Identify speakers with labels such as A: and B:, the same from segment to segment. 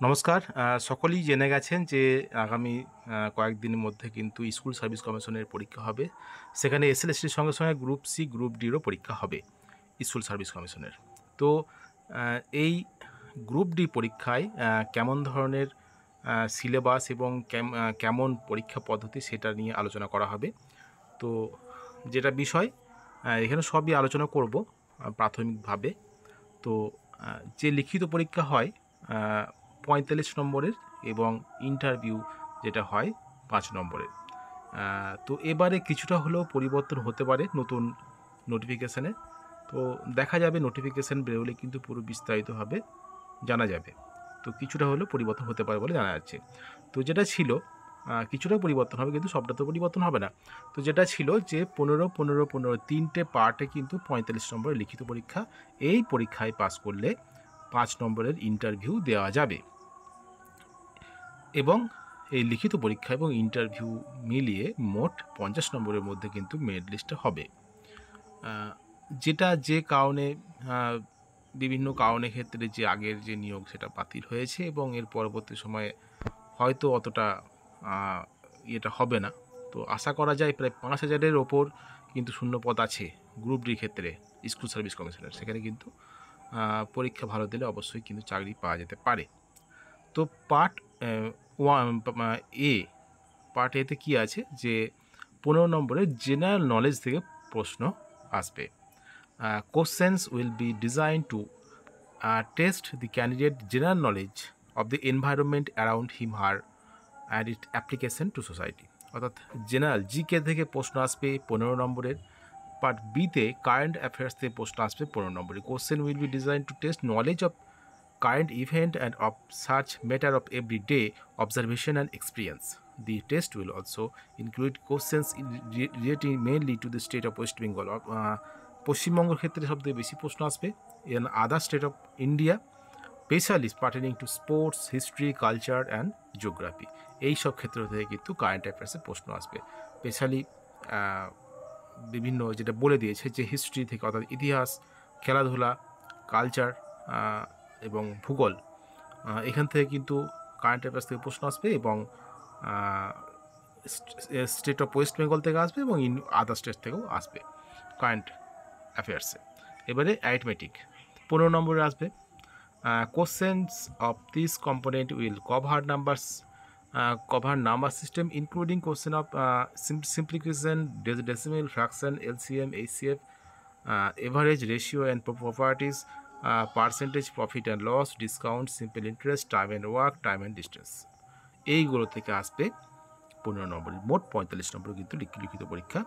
A: নমস্কার। সকলেই জেনে গেছেন যে আগামী কয়েকদিনের মধ্যে কিন্তু স্কুল সার্ভিস কমিশনের পরীক্ষা হবে। সেখানে এসএলএসটির সঙ্গে, সঙ্গে গ্রুপ সি, গ্রুপ ডিরও পরীক্ষা হবে স্কুল সার্ভিস কমিশনের। তো এই গ্রুপ ডি পরীক্ষায় কেমন ধরনের সিলেবাস এবং কেমন পরীক্ষা পদ্ধতি সেটা নিয়ে আলোচনা করা হবে। তো যেটা বিষয় এখানে সবই আলোচনা করব প্রাথমিকভাবে। তো যে লিখিত পরীক্ষা হয় ৪৫ নম্বরের এবং ইন্টারভিউ যেটা হয় ৫ নম্বরের। তো এবারে কিছুটা হলেও পরিবর্তন হতে পারে নতুন নোটিফিকেশানে। তো দেখা যাবে নোটিফিকেশান বেরোলে কিন্তু পুরো বিস্তারিতভাবে জানা যাবে। তো কিছুটা হলেও পরিবর্তন হতে পারে বলে জানা যাচ্ছে। তো যেটা ছিল কিছুটা পরিবর্তন হবে, কিন্তু সবটা তো পরিবর্তন হবে না। তো যেটা ছিল যে ১৫, ১৫, ১৫ তিনটে পার্টে কিন্তু ৪৫ নম্বরের লিখিত পরীক্ষা। এই পরীক্ষায় পাস করলে ৫ নম্বরের ইন্টারভিউ দেওয়া যাবে এবং এই লিখিত পরীক্ষা এবং ইন্টারভিউ মিলিয়ে মোট ৫০ নম্বরের মধ্যে কিন্তু মেরিট লিস্টে হবে। যেটা যে কারণে বিভিন্ন কারণের ক্ষেত্রে যে আগের যে নিয়োগ সেটা বাতিল হয়েছে এবং এর পরবর্তী সময়ে হয়তো অতটা এটা হবে না। তো আশা করা যায় প্রায় ৫,০০০-এর ওপর কিন্তু শূন্যপদ আছে গ্রুপ ডির ক্ষেত্রে স্কুল সার্ভিস কমিশনের। সেখানে কিন্তু পরীক্ষা ভালো দিলে অবশ্যই কিন্তু চাকরি পাওয়া যেতে পারে। তো পার্ট এ পার্ট এতে কী আছে যে ১৫ নম্বরের জেনারেল নলেজ থেকে প্রশ্ন আসবে। Questions will be design to test the candidate general knowledge of the environment around him her and it application to society. অর্থাৎ জেনারেল জিকে থেকে প্রশ্ন আসবে ১৫ নম্বরের। পার্ট বিতে কারেন্ট অ্যাফেয়ার্স থেকে প্রশ্ন আসবে ১৫ নম্বরে। Question will be design to test knowledge of current event and of such matter of everyday observation and experience. The test will also include questions relating mainly to the state of West Bengal. পশ্চিমবঙ্গের ক্ষেত্রে সবথেকে বেশি প্রশ্ন আসবে। in other state of India, specially pertaining to sports, history, culture and geography. এই সব ক্ষেত্র থেকে কিন্তু কারেন্ট অ্যাফেয়ার্সের প্রশ্ন আসবে। স্পেশালি বিভিন্ন যেটা বলে দিয়েছে যে হিস্ট্রি থেকে, অর্থাৎ ইতিহাস, খেলাধুলা, কালচার এবং ভূগোল, এখান থেকে কিন্তু কারেন্ট অ্যাফেয়ার্স থেকে প্রশ্ন আসবে এবং স্টেট অফ ওয়েস্ট বেঙ্গল থেকে আসবে এবং আদার স্টেট থেকেও আসবে কারেন্ট অ্যাফেয়ার্সে। এবারে অ্যারিথমেটিক ১৫ নম্বরে আসবে। Questions of this component will cover number system including question of simplification, decimal, fraction, LCM, HCF, average ratio and properties, percentage, profit and loss, discount, simple interest, time and work, time and distance. এইগুলো থেকে আসবে ১৫ নম্বরের। মোট ৪৫ নম্বর কিন্তু লিখিত পরীক্ষা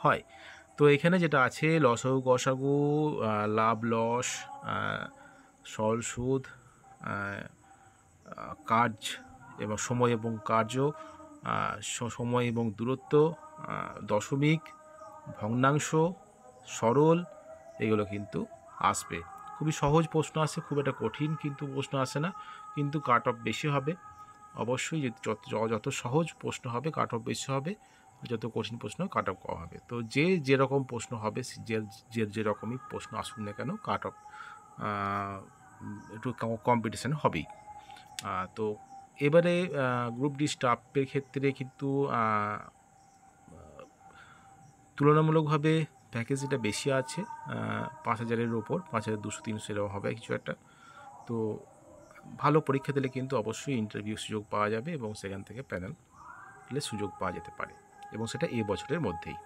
A: হয়। তো এখানে যেটা আছে লসাগু, গসাগু, লাভ লস, সরল সুদ, কাজ এবং সময় এবং কার্য, সময় এবং দূরত্ব, দশমিক, ভগ্নাংশ, সরল, এগুলো কিন্তু আসবে। খুবই সহজ প্রশ্ন আসে, খুব একটা কঠিন কিন্তু প্রশ্ন আসে না, কিন্তু কাট অফ বেশি হবে অবশ্যই। যত সহজ প্রশ্ন হবে কাট অফ বেশি হবে, যত কঠিন প্রশ্ন কাট অফ কম হবে। তো যে যেরকম প্রশ্ন হবে, যেরকমই প্রশ্ন আসুক না কেন, কাট অফ একটু কম্পিটিশান হবেই। তো এবারে গ্রুপ ডি স্টাফের ক্ষেত্রে কিন্তু তুলনামূলকভাবে ভ্যাকেন্সিটা বেশি আছে, ৫,০০০-এর ওপর, ৫,২০০-৩০০ এরকম হবে কিছু একটা। তো ভালো পরীক্ষা দিলে কিন্তু অবশ্যই ইন্টারভিউ সুযোগ পাওয়া যাবে এবং সেখান থেকে প্যানেলে সুযোগ পাওয়া যেতে পারে এবং সেটা এ বছরের মধ্যেই।